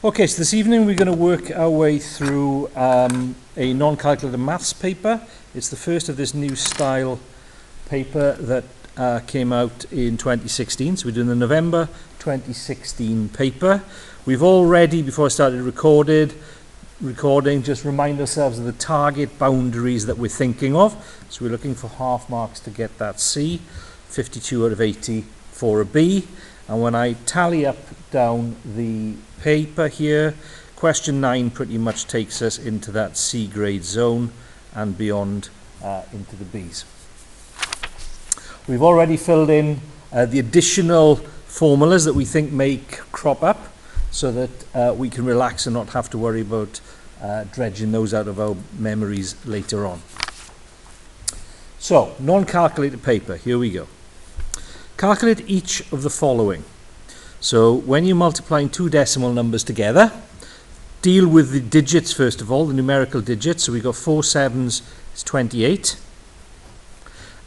Okay, so this evening we're going to work our way through a non-calculator maths paper. It's the first of this new style paper that came out in 2016. So we're doing the November 2016 paper. We've already, before I started recording, just remind ourselves of the target boundaries that we're thinking of. So we're looking for half marks to get that C, 52 out of 80 for a B. And when I tally up down the paper here, question 9 pretty much takes us into that C grade zone and beyond into the Bs. We've already filled in the additional formulas that we think may crop up so that we can relax and not have to worry about dredging those out of our memories later on. So, non-calculated paper, here we go. Calculate each of the following. So when you're multiplying two decimal numbers together, deal with the digits first of all, the numerical digits. So we've got 4 7s is 28.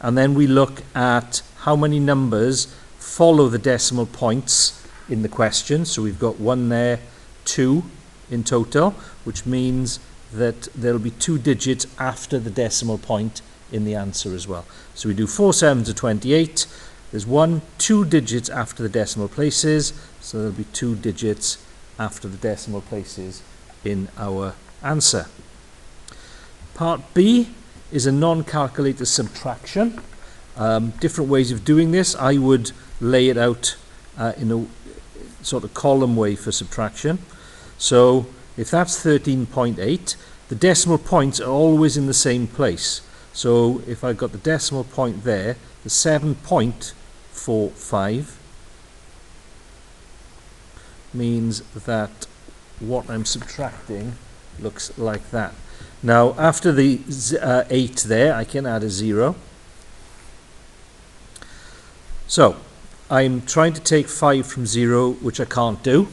And then we look at how many numbers follow the decimal points in the question. So we've got 1 there, 2 in total, which means that there'll be 2 digits after the decimal point in the answer as well. So we do 4 7s are 28. There's 2 digits after the decimal places, so there'll be 2 digits after the decimal places in our answer. Part B is a non-calculator subtraction. Different ways of doing this. I would lay it out in a sort of column way for subtraction. So if that's 13.8, the decimal points are always in the same place. So if I've got the decimal point there, the 7.45 means that what I'm subtracting looks like that. Now after the 8 there, I can add a 0. So I'm trying to take 5 from 0, which I can't do.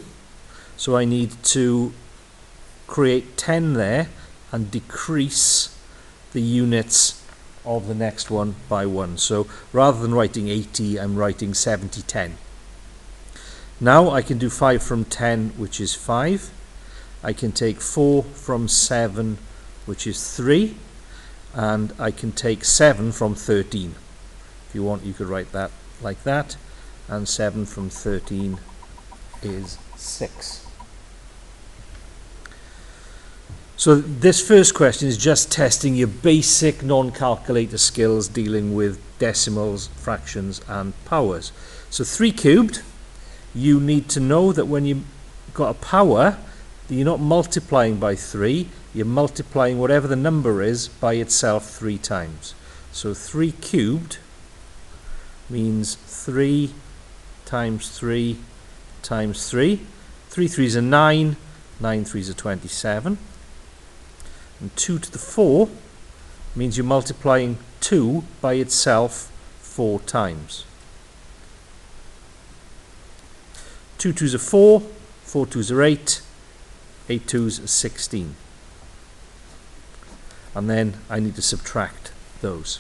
So I need to create 10 there and decrease the units of the next one by 1. So rather than writing 80, I'm writing 70, 10. Now I can do 5 from 10, which is 5. I can take 4 from 7, which is 3. And I can take 7 from 13. If you want, you could write that like that. And 7 from 13 is 6. So this first question is just testing your basic non-calculator skills dealing with decimals, fractions and powers. So 3 cubed, you need to know that when you've got a power, you're not multiplying by 3, you're multiplying whatever the number is by itself 3 times. So 3 cubed means 3 times 3 times 3. 3 3s are 9, 9 3s are 27. And 2 to the 4 means you're multiplying 2 by itself 4 times. 2 2s are 4, 4 2s are 8, 8 2s are 16. And then I need to subtract those.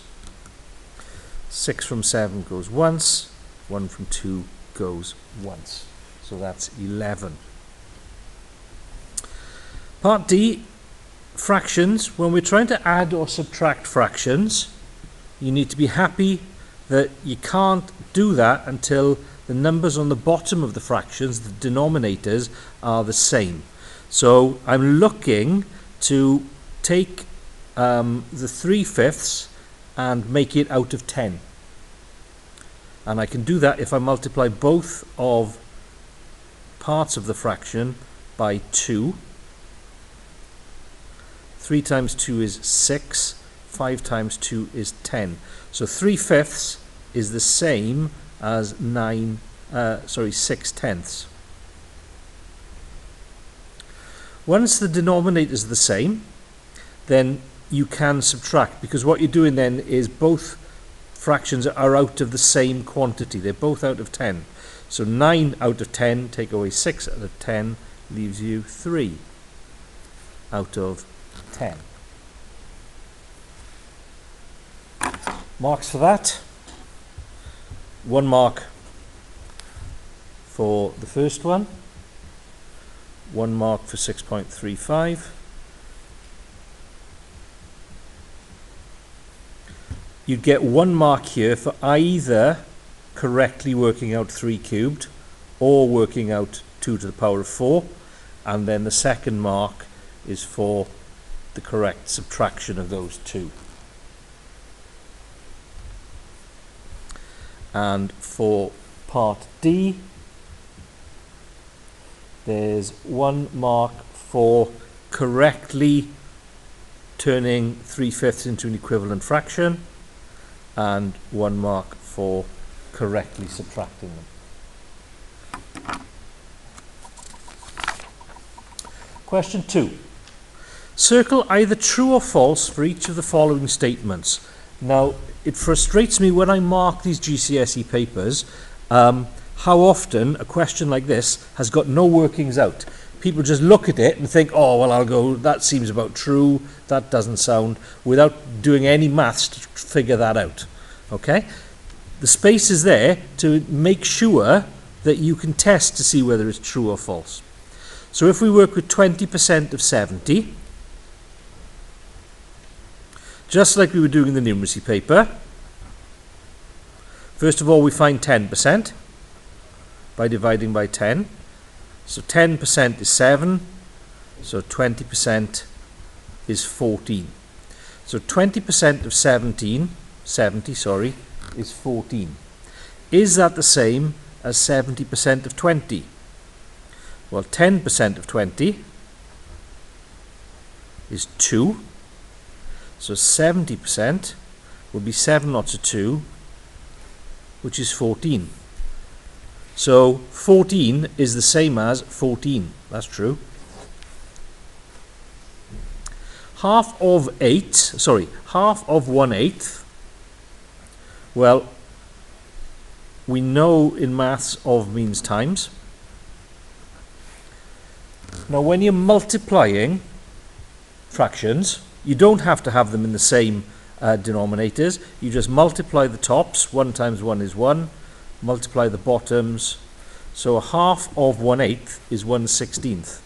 6 from 7 goes once, 1 from 2 goes once. So that's 11. Part D. Fractions. When we're trying to add or subtract fractions, you need to be happy that you can't do that until the numbers on the bottom of the fractions, the denominators, are the same. So I'm looking to take the 3/5 and make it out of 10. And I can do that if I multiply both of parts of the fraction by 2. 3 times 2 is 6, 5 times 2 is 10. So 3/5 is the same as 6/10. Once the denominators are the same, then you can subtract, because what you're doing then is both fractions are out of the same quantity. They're both out of 10. So 9 out of 10, take away 6 out of 10, leaves you 3 out of 10. Marks for that. 1 mark for the first one, 1 mark for 6.35. You'd get 1 mark here for either correctly working out 3 cubed or working out 2 to the power of 4, and then the second mark is for the correct subtraction of those two. And for part D, there's 1 mark for correctly turning 3/5 into an equivalent fraction, and 1 mark for correctly subtracting them. Question 2. Circle either true or false for each of the following statements. Now, it frustrates me when I mark these GCSE papers how often a question like this has got no workings out. People just look at it and think, oh, well, I'll go, that seems about true, that doesn't sound, without doing any maths to figure that out. Okay? The space is there to make sure that you can test to see whether it's true or false. So if we work with 20% of 70, just like we were doing in the numeracy paper, first of all we find 10% by dividing by 10. So 10% is 7, so 20% is 14. So 20% of 70 is 14. Is that the same as 70% of 20? Well, 10% of 20 is 2. So 70% will be 7 lots of 2, which is 14. So 14 is the same as 14. That's true. Half of 1/8. Well, we know in maths of means times. Now, when you're multiplying fractions, you don't have to have them in the same denominators. You just multiply the tops. 1 times 1 is 1. Multiply the bottoms. So a half of 1/8 is 1/16.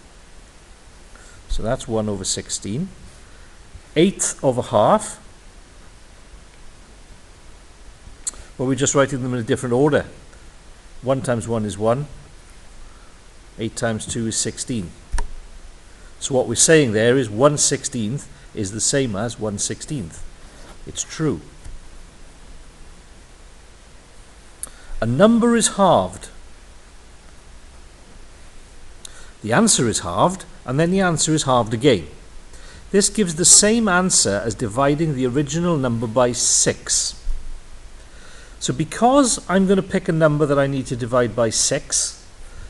So that's 1 over 16. 1/8 of a half. Well, we're just writing them in a different order. 1 times 1 is 1. 8 times 2 is 16. So what we're saying there is 1/16 is the same as 1/16. It's true. A number is halved. The answer is halved, and then the answer is halved again. This gives the same answer as dividing the original number by 6. So because I'm going to pick a number that I need to divide by 6,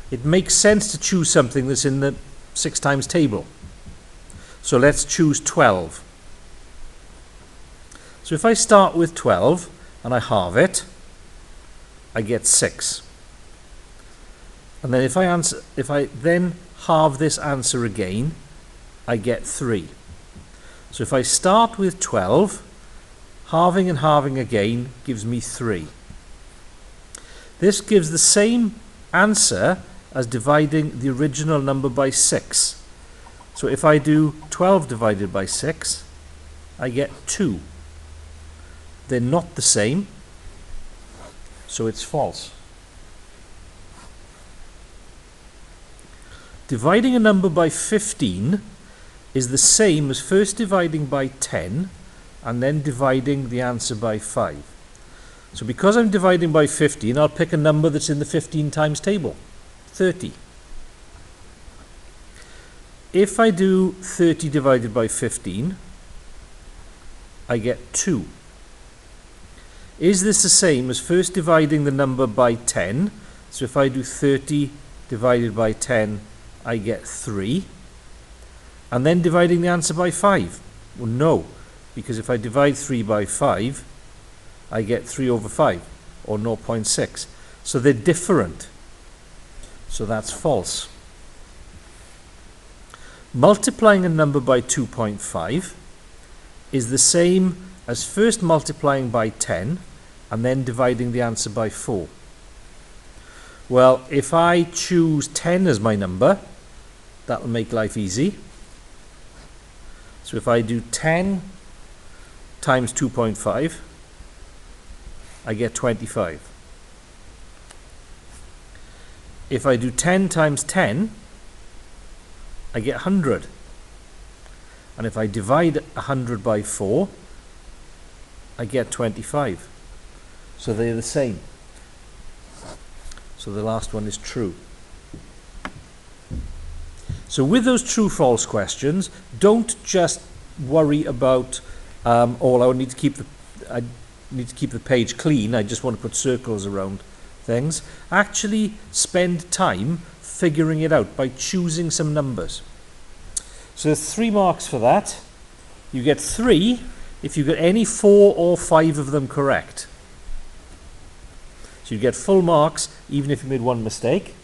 it makes sense to choose something that's in the 6 times table. So let's choose 12. So if I start with 12 and I halve it, I get 6. And then if I then halve this answer again, I get 3. So if I start with 12, halving and halving again gives me 3. This gives the same answer as dividing the original number by 6. So if I do 12 divided by 6, I get 2. They're not the same, so it's false. Dividing a number by 15 is the same as first dividing by 10 and then dividing the answer by 5. So because I'm dividing by 15, I'll pick a number that's in the 15 times table, 30. If I do 30 divided by 15, I get 2. Is this the same as first dividing the number by 10? So if I do 30 divided by 10, I get 3. And then dividing the answer by 5? Well, no, because if I divide 3 by 5, I get 3 over 5, or 0.6. So they're different. So that's false. Multiplying a number by 2.5 is the same as first multiplying by 10 and then dividing the answer by 4. Well, if I choose 10 as my number, that'll make life easy. So if I do 10 times 2.5, I get 25. If I do 10 times 10, I get 100. And if I divide 100 by 4, I get 25. So they're the same. So the last one is true. So with those true-false questions, don't just worry about, I need to keep the page clean. I just want to put circles around things. Actually spend time figuring it out by choosing some numbers. So there's 3 marks for that. You get 3 if you get any 4 or 5 of them correct. So you get full marks even if you made 1 mistake.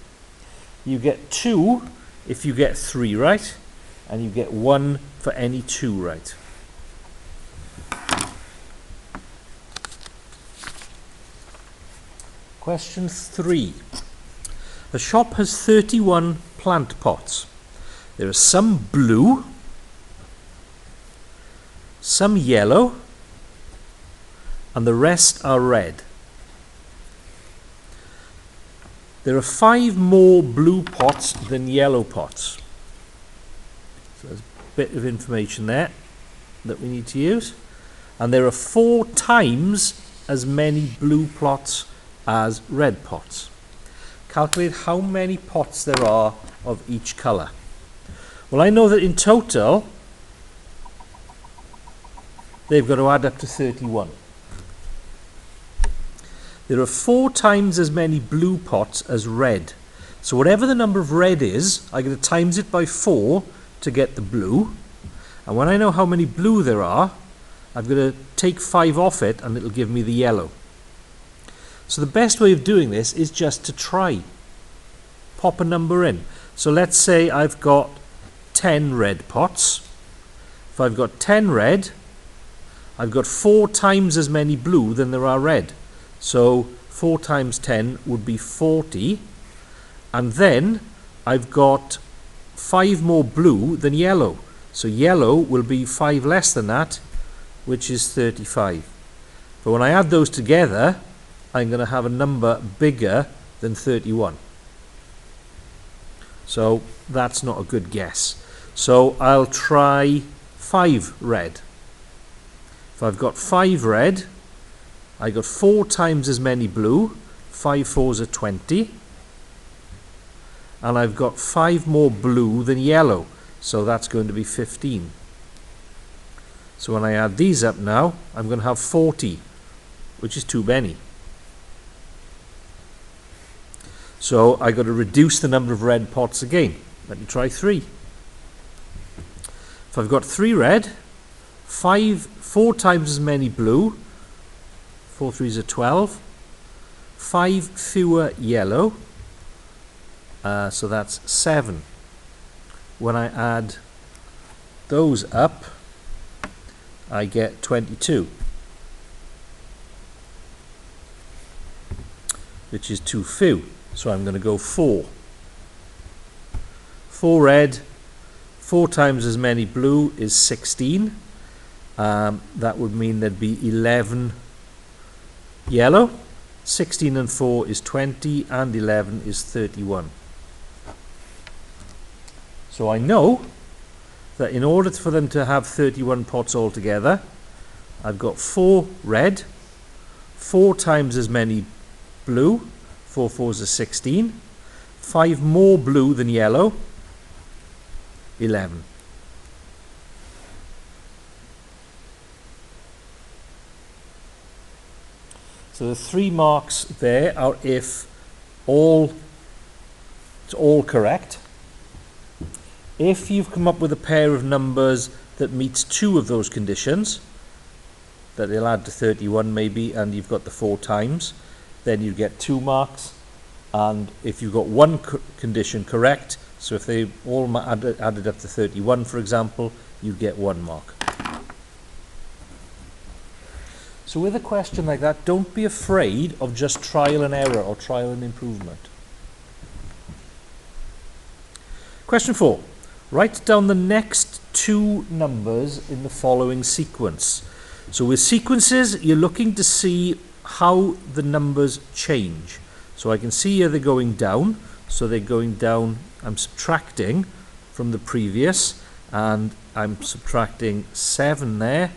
You get 2 if you get 3 right, and you get 1 for any 2 right. Question 3. The shop has 31 plant pots. There are some blue, some yellow, and the rest are red. There are 5 more blue pots than yellow pots. So there's a bit of information there that we need to use. And there are 4 times as many blue pots as red pots. Calculate how many pots there are of each colour. Well, I know that in total they've got to add up to 31. There are 4 times as many blue pots as red. So whatever the number of red is, I'm going to times it by 4 to get the blue. And when I know how many blue there are, I'm going to take 5 off it and it'll give me the yellow. So the best way of doing this is just to try. Pop a number in. So let's say I've got 10 red pots. If I've got 10 red, I've got 4 times as many blue than there are red. So 4 times 10 would be 40. And then I've got 5 more blue than yellow. So yellow will be 5 less than that, which is 35. But when I add those together, I'm going to have a number bigger than 31. So that's not a good guess. So I'll try 5 red. If I've got 5 red, I got 4 times as many blue. 5 fours are 20. And I've got 5 more blue than yellow. So that's going to be 15. So when I add these up now, I'm going to have 40, which is too many. So I've got to reduce the number of red pots again. Let me try 3. If I've got 3 red, 4 times as many blue, 4 threes are 12, 5 fewer yellow, so that's 7. When I add those up, I get 22, which is too few. So I'm going to go 4. 4 red, 4 times as many blue is 16. That would mean there'd be 11 yellow. 16 and 4 is 20, and 11 is 31. So I know that in order for them to have 31 pots altogether, I've got 4 red, 4 times as many blue, 4 fours are 16, 5 more blue than yellow, 11. So the 3 marks there are if it's all correct. If you've come up with a pair of numbers that meets 2 of those conditions, that they'll add to 31 maybe, and you've got the 4 times, then you get 2 marks. And if you've got 1 condition correct, so if they all added up to 31, for example, you get 1 mark. So with a question like that, don't be afraid of just trial and error or trial and improvement. Question 4. Write down the next two numbers in the following sequence. So with sequences, you're looking to see how the numbers change. So I can see here they're going down. So they're going down, I'm subtracting from the previous, and I'm subtracting 7 there,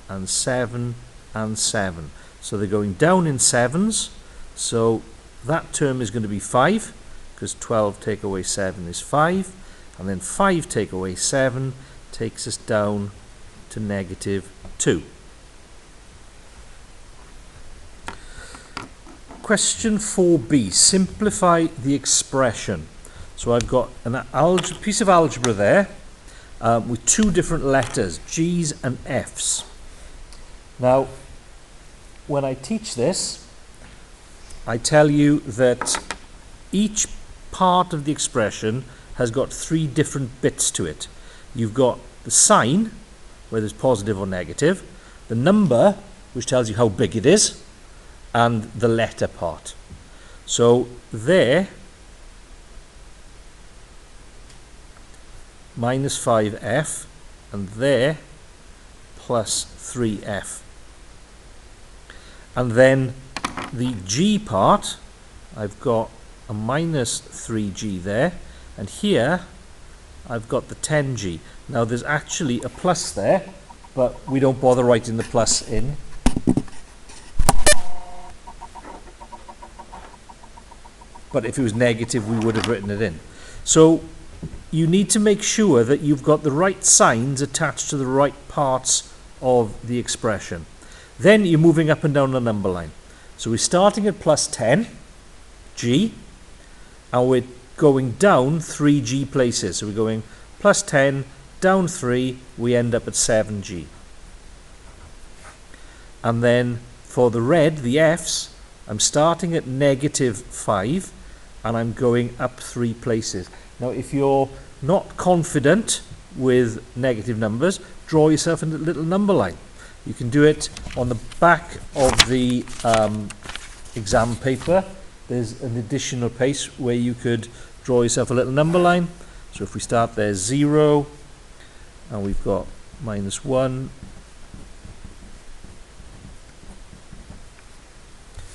and 7, and 7. So they're going down in 7s. So that term is going to be 5, because 12 take away 7 is 5. And then 5 take away 7 takes us down to -2. Question 4b, simplify the expression. So I've got a piece of algebra there with two different letters, G's and F's. Now, when I teach this, I tell you that each part of the expression has got 3 different bits to it. You've got the sign, whether it's positive or negative, the number, which tells you how big it is, and the letter part. So there, -5f, and there, +3f. And then the G part, I've got a -3g there, and here I've got the 10g. Now there's actually a plus there, but we don't bother writing the plus in. But if it was negative, we would have written it in. So you need to make sure that you've got the right signs attached to the right parts of the expression. Then you're moving up and down the number line. So we're starting at +10, G, and we're going down 3G places. So we're going +10, down 3, we end up at 7G. And then for the red, the F's, I'm starting at -5, and I'm going up 3 places. Now, if you're not confident with negative numbers, draw yourself a little number line. You can do it on the back of the exam paper. There's an additional page where you could draw yourself a little number line. So if we start there 0, and we've got -1.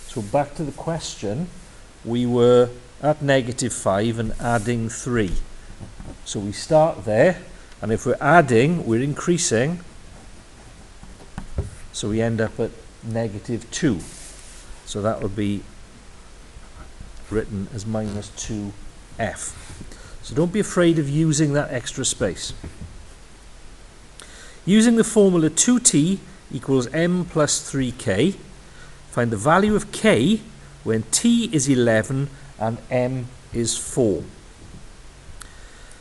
So back to the question, we were at -5 and adding 3. So we start there, and if we're adding, we're increasing. So we end up at -2. So that would be written as -2f. So don't be afraid of using that extra space. Using the formula 2t equals m plus 3k, find the value of k when t is 11 and m is 4.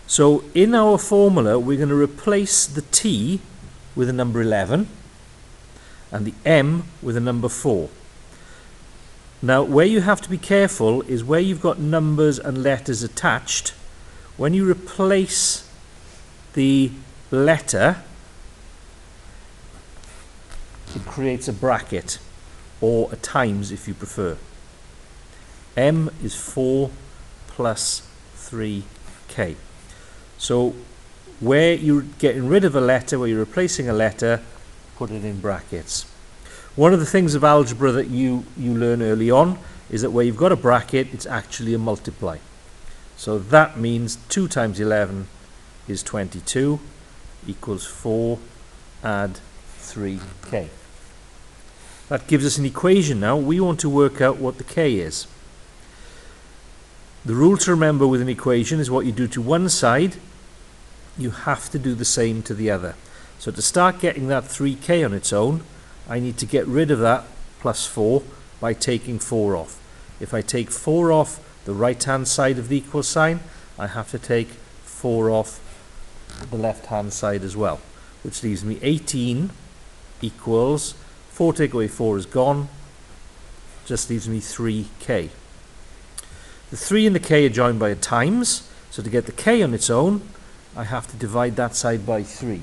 So in our formula, we're going to replace the t with a number 11 and the m with a number 4. Now, where you have to be careful is where you've got numbers and letters attached. When you replace the letter, it creates a bracket, or a times if you prefer. M is 4 plus 3k. So where you're getting rid of a letter, where you're replacing a letter, put it in brackets. One of the things of algebra that you learn early on is that where you've got a bracket, it's actually a multiply. So that means 2 times 11 is 22, equals 4, add 3k. That gives us an equation now. We want to work out what the k is. The rule to remember with an equation is what you do to one side, you have to do the same to the other. So to start getting that 3k on its own, I need to get rid of that plus 4 by taking 4 off. If I take 4 off the right hand side of the equal sign, I have to take 4 off the left hand side as well, which leaves me 18 equals 4 take away 4 is gone, just leaves me 3k. The 3 and the k are joined by a times, so to get the k on its own, I have to divide that side by 3.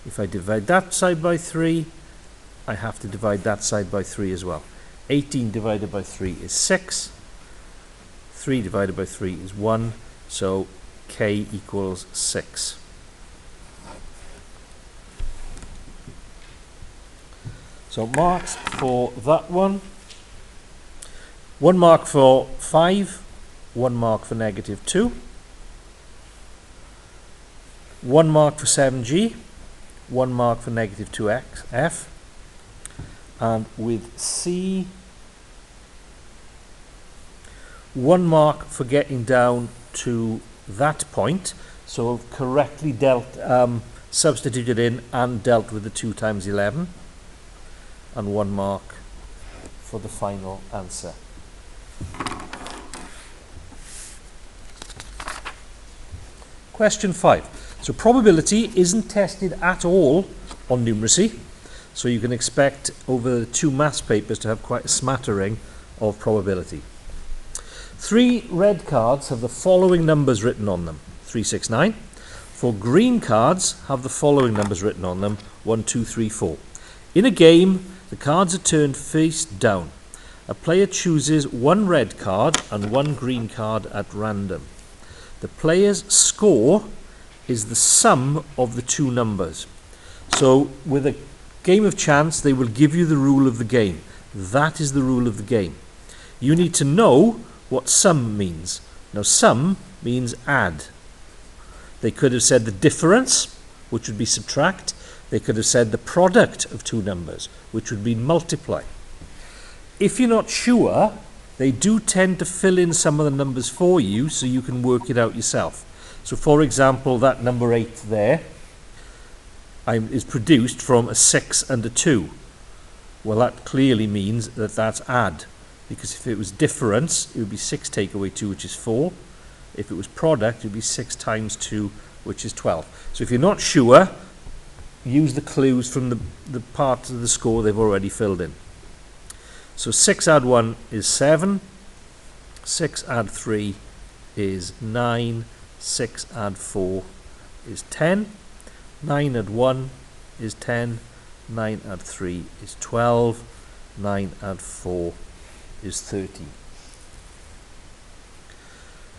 If I divide that side by 3, I have to divide that side by 3 as well. 18 divided by 3 is 6. 3 divided by 3 is 1. So k equals 6. So marks for that one. 1 mark for 5, 1 mark for -2, 1 mark for 7g, 1 mark for -2f, and with C, 1 mark for getting down to that point, so correctly substituted in and dealt with the 2 times 11, and 1 mark for the final answer. Question 5. So probability isn't tested at all on numeracy, so you can expect over the 2 maths papers to have quite a smattering of probability. 3 red cards have the following numbers written on them: 3, 6, 9. 4 green cards have the following numbers written on them: 1, 2, 3, 4. In a game, the cards are turned face down. A player chooses 1 red card and 1 green card at random. The player's score is the sum of the 2 numbers. So with a game of chance, they will give you the rule of the game. That is the rule of the game. You need to know what sum means. Now sum means add. They could have said the difference, which would be subtract. They could have said the product of 2 numbers, which would be multiply. If you're not sure, they do tend to fill in some of the numbers for you so you can work it out yourself. So for example, that number 8 there is produced from a 6 and a 2. Well, that clearly means that that's add, because if it was difference, it would be 6 take away 2, which is 4. If it was product, it would be 6 times 2, which is 12. So if you're not sure, use the clues from the part of the score they've already filled in. So 6 add 1 is 7, 6 add 3 is 9, 6 add 4 is 10, 9 add 1 is 10, 9 add 3 is 12, 9 add 4 is 30.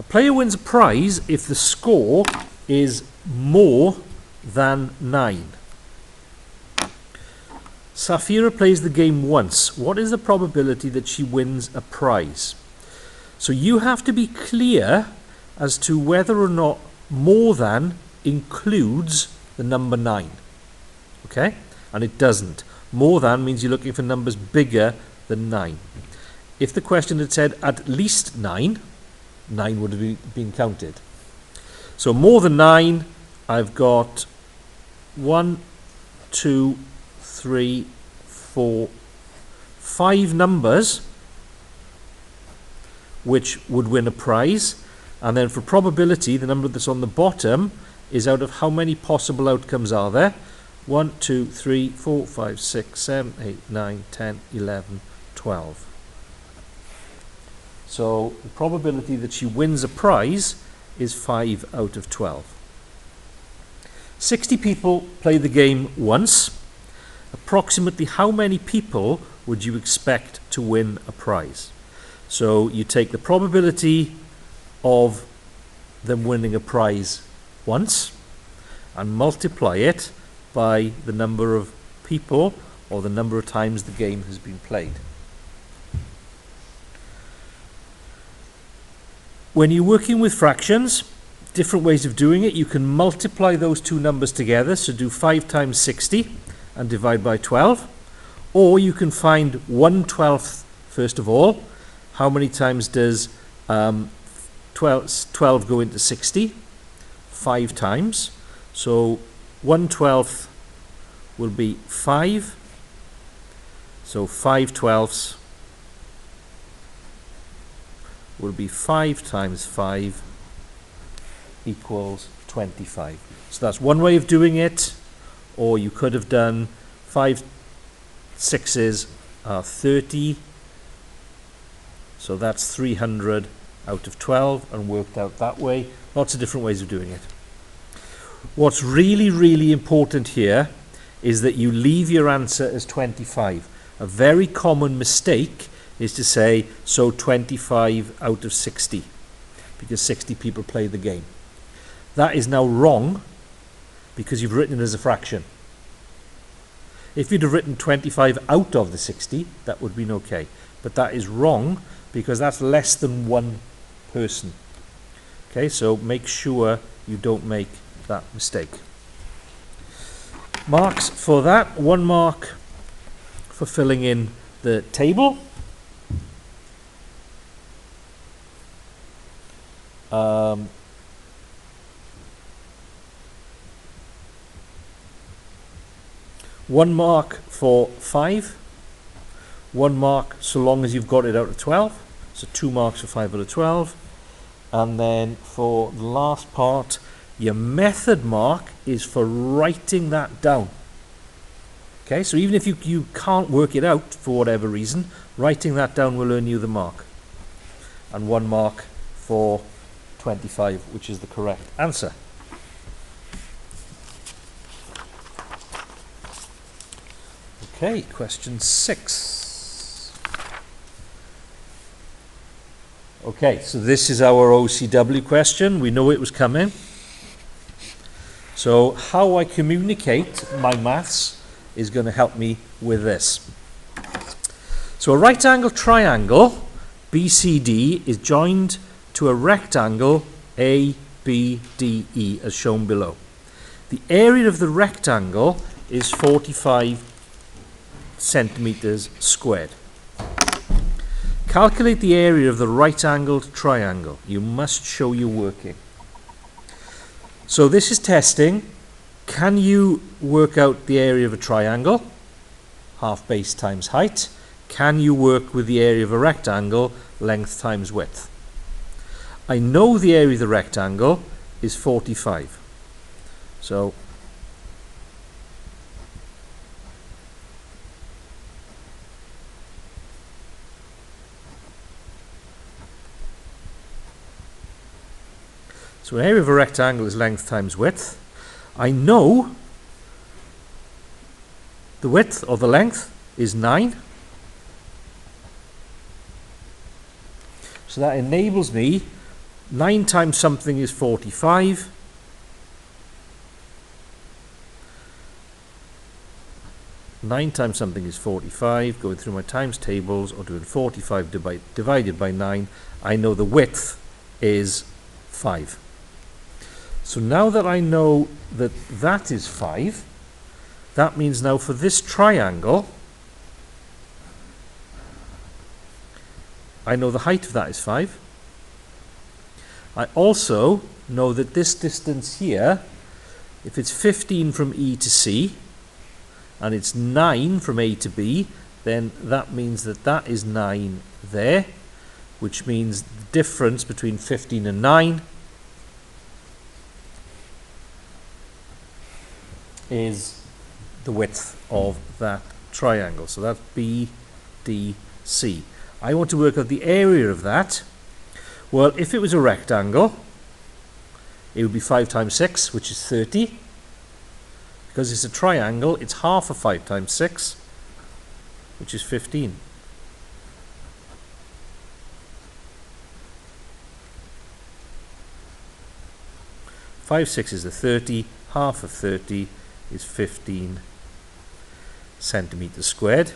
A player wins a prize if the score is more than 9. Safira plays the game once. What is the probability that she wins a prize? So you have to be clear as to whether or not more than includes the number 9. Okay? And it doesn't. More than means you're looking for numbers bigger than 9. If the question had said at least 9, 9 would have been counted. So more than 9, I've got 1, 2, 3, 4, 5 numbers which would win a prize, and then for probability the number that's on the bottom is out of how many possible outcomes are there. 1, 2, 3, 4, 5, 6, 7, 8, 9, 10, 11, 12. So the probability that she wins a prize is 5 out of 12. 60 people play the game once. Approximately how many people would you expect to win a prize? So you take the probability of them winning a prize once and multiply it by the number of people or the number of times the game has been played. When you're working with fractions, different ways of doing it, you can multiply those 2 numbers together, so do 5 times 60 and divide by 12, or you can find 1/12 first of all. How many times does 12 go into 60? 5 times. So 1/12 will be 5. So 5/12 will be 5 times 5 equals 25. So that's one way of doing it. Or you could have done 5 6s are 30, so that's 300 out of 12, and worked out that way. Lots of different ways of doing it. What's really, really important here is that you leave your answer as 25. A very common mistake is to say, so 25 out of 60, because 60 people play the game. that is now wrong because you've written it as a fraction. If you'd have written 25 out of the 60, that would have been okay. But that is wrong because that's less than one person. Okay, so make sure you don't make that mistake. Marks for that. 1 mark for filling in the table. One mark for 5. 1 mark so long as you've got it out of 12. So 2 marks for 5 out of 12. And then for the last part, your method mark is for writing that down. Okay, so even if you can't work it out for whatever reason, writing that down will earn you the mark. And 1 mark for 25, which is the correct answer. Okay, question 6. Okay, so this is our OCW question. We know it was coming. So how I communicate my maths is going to help me with this. So a right angle triangle, BCD, is joined to a rectangle, ABDE, as shown below. The area of the rectangle is 45 centimeters squared. Calculate the area of the right-angled triangle. You must show your working. So this is testing. Can you work out the area of a triangle? Half base times height. Can you work with the area of a rectangle? Length times width. I know the area of the rectangle is 45. So area of a rectangle is length times width. I know the width or the length is 9. So that enables me, 9 times something is 45. Nine times something is 45. Going through my times tables or doing 45 divided by 9, I know the width is 5. So now that I know that that is 5, that means now for this triangle, I know the height of that is 5. I also know that this distance here, if it's 15 from E to C, and it's 9 from A to B, then that means that that is 9 there, which means the difference between 15 and 9 is the width of that triangle. So that's BDC. I want to work out the area of that. Well, if it was a rectangle, it would be 5 times 6, which is 30. Because it's a triangle, it's half of 5 times 6, which is 15. Five sixes are 30, half of 30 is 15 centimeters squared.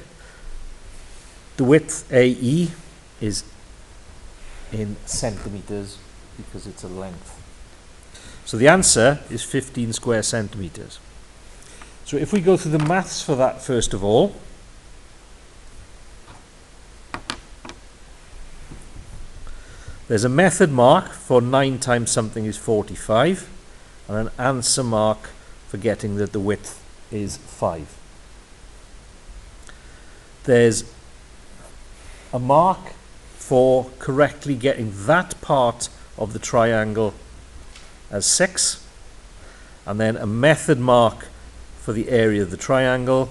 The width AE is in centimeters because it's a length. So the answer is 15 square centimeters. So if we go through the maths for that first of all, there's a method mark for 9 times something is 45 and an answer mark for getting that the width is 5. There's a mark for correctly getting that part of the triangle as 6, and then a method mark for the area of the triangle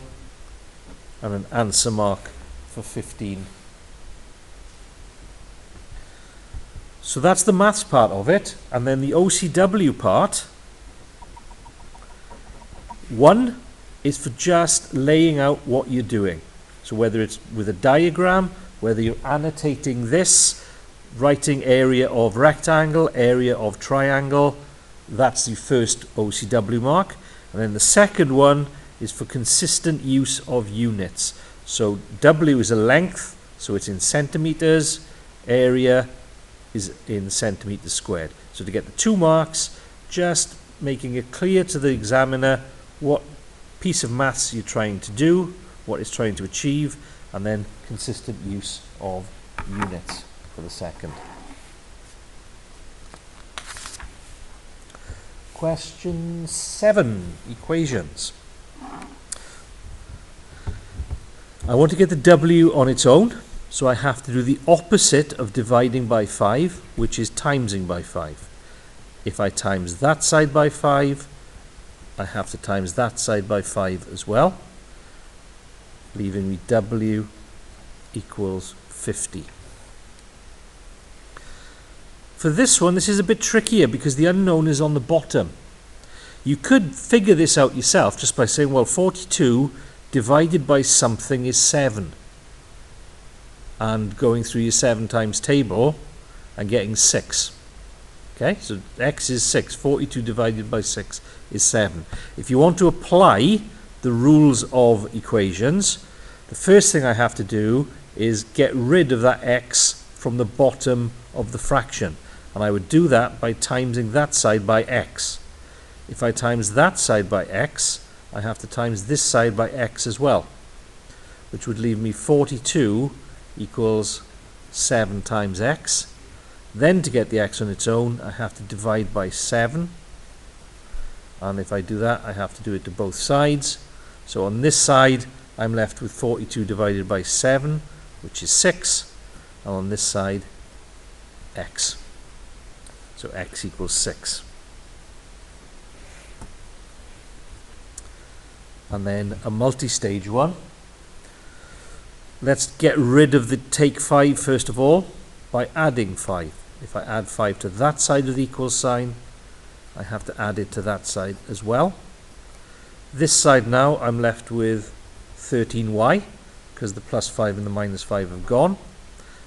and an answer mark for 15. So that's the maths part of it, and then the OCW part. 1 is for just laying out what you're doing. So whether it's with a diagram, whether you're annotating this, writing area of rectangle, area of triangle, that's the first OCW mark. And then the second one is for consistent use of units. So W is a length, so it's in centimeters. Area is in centimeters squared. So to get the 2 marks, just making it clear to the examiner what piece of maths you're trying to do, what it's trying to achieve, and then consistent use of units for the second. Question 7, equations. I want to get the W on its own, so I have to do the opposite of dividing by 5, which is timesing by 5. If I times that side by 5, I have to times that side by 5 as well, leaving me W equals 50. For this one, this is a bit trickier because the unknown is on the bottom. You could figure this out yourself just by saying, well, 42 divided by something is 7. And going through your 7 times table and getting 6. Okay, so x is 6. 42 divided by 6 is 7. If you want to apply the rules of equations, the first thing I have to do is get rid of that x from the bottom of the fraction. And I would do that by timesing that side by x. If I times that side by x, I have to times this side by x as well, which would leave me 42 equals 7 times x. Then to get the x on its own, I have to divide by 7. And if I do that, I have to do it to both sides. So on this side, I'm left with 42 divided by 7, which is 6. And on this side, x. So x equals 6. And then a multi-stage one. Let's get rid of the take 5 first of all by adding 5. If I add 5 to that side of the equal sign, I have to add it to that side as well. This side now I'm left with 13y because the plus 5 and the minus 5 have gone.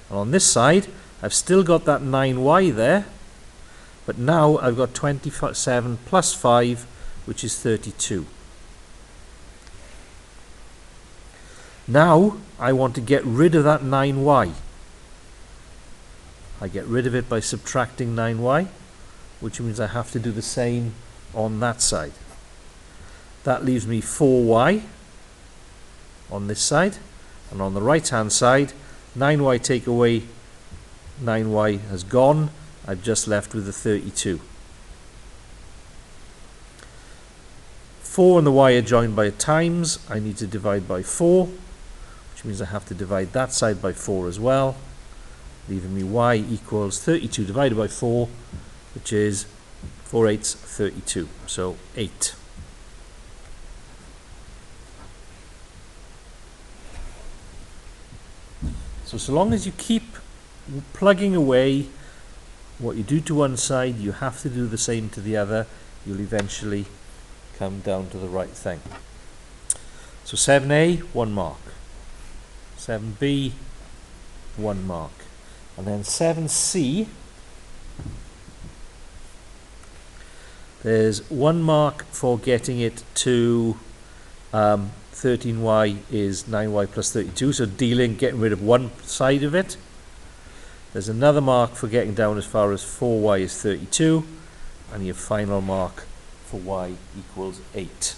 And on this side, I've still got that 9y there, but now I've got 27 plus 5, which is 32. Now I want to get rid of that 9y. I get rid of it by subtracting 9y, which means I have to do the same on that side. That leaves me 4y on this side, and on the right hand side, 9y take away 9y has gone. I've just left with the 32. 4 and the y are joined by a times. I need to divide by 4, which means I have to divide that side by 4 as well, leaving me y equals 32 divided by 4, which is 4 eighths 32, so 8. So long as you keep plugging away, what you do to one side, you have to do the same to the other. You'll eventually come down to the right thing. So 7a, 1 mark. 7b, 1 mark. And then 7c, there's 1 mark for getting it to 13y is 9y plus 32, so getting rid of one side of it. There's another mark for getting down as far as 4y is 32, and your final mark for y equals 8.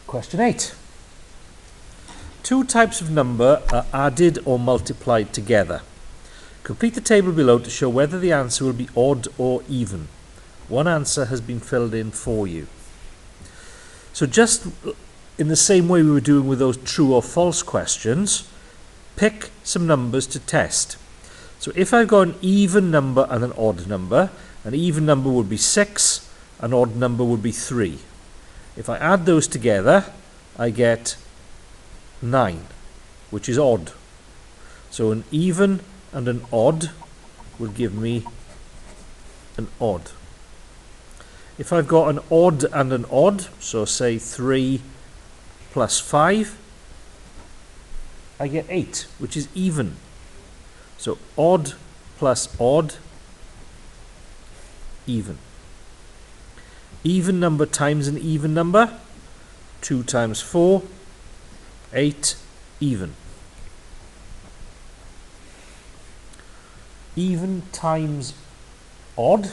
Question 8. 2 types of number are added or multiplied together. Complete the table below to show whether the answer will be odd or even. One answer has been filled in for you. So just in the same way we were doing with those true or false questions, pick some numbers to test. So if I've got an even number and an odd number, an even number would be 6, an odd number would be 3. If I add those together, I get 9, which is odd. So an even and an odd will give me an odd. If I've got an odd and an odd, so say 3 plus 5, I get 8, which is even. So odd plus odd, even. Even number times an even number, 2 times 4, 8, even. Even times odd,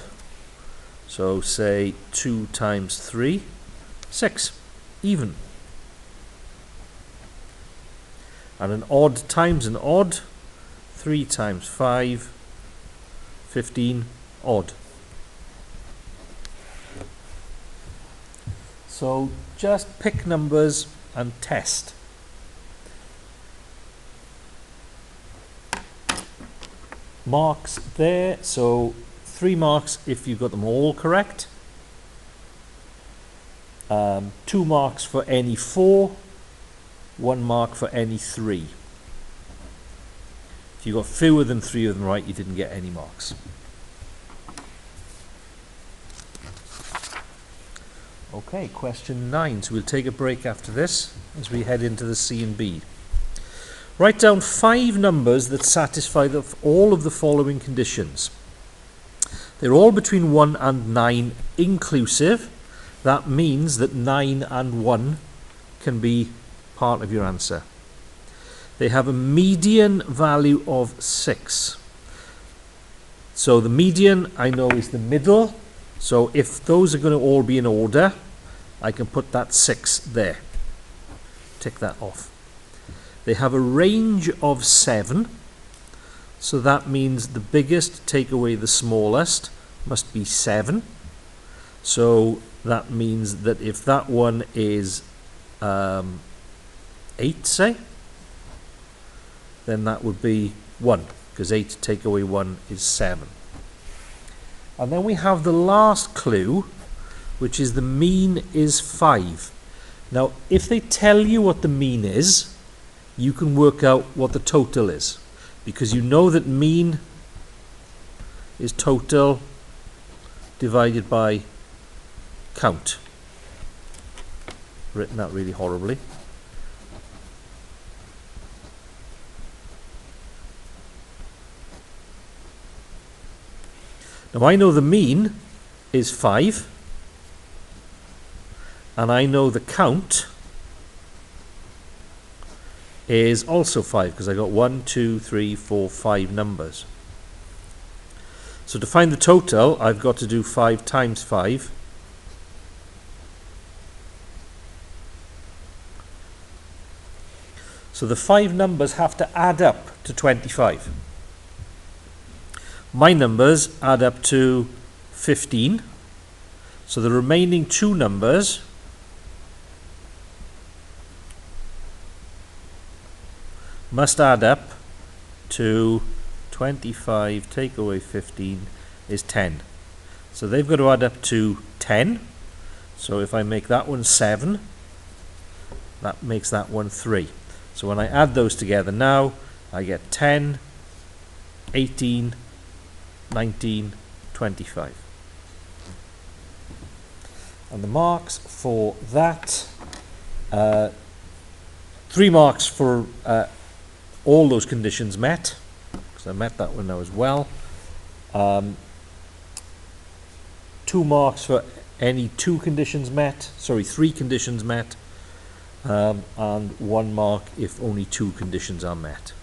so say 2 times 3, 6, even. And an odd times an odd, 3 times 5, 15, odd. So just pick numbers and test. Marks there, so 3 marks if you got them all correct. 2 marks for any 4, 1 mark for any 3. If you got fewer than 3 of them right, you didn't get any marks. Okay, question 9. So we'll take a break after this as we head into the C and B. Write down 5 numbers that satisfy all of the following conditions. They're all between 1 and 9 inclusive. That means that 9 and 1 can be part of your answer. They have a median value of 6. So the median I know is the middle. So if those are going to all be in order, I can put that 6 there. Tick that off. They have a range of 7. So that means the biggest take away the smallest must be 7. So that means that if that one is 8, say, then that would be 1, because 8 take away 1 is 7. And then we have the last clue, which is the mean is 5. Now, if they tell you what the mean is, you can work out what the total is, because you know that mean is total divided by count. Written out really horribly. Now I know the mean is 5, and I know the count is also 5, because I got 1, 2, 3, 4, 5 numbers. So to find the total, I've got to do 5 times 5. So the 5 numbers have to add up to 25. My numbers add up to 15. So the remaining 2 numbers must add up to 25 take away 15 is 10. So they've got to add up to 10. So if I make that one 7, that makes that one 3. So when I add those together now, I get 10, 18, 19, 25. And the marks for that, 3 marks for all those conditions met, because I met that one now as well. 2 marks for any 2 conditions met, 3 conditions met, and 1 mark if only 2 conditions are met.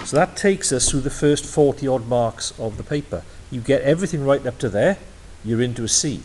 So that takes us through the first 40 odd marks of the paper. You get everything right up to there, you're into a C.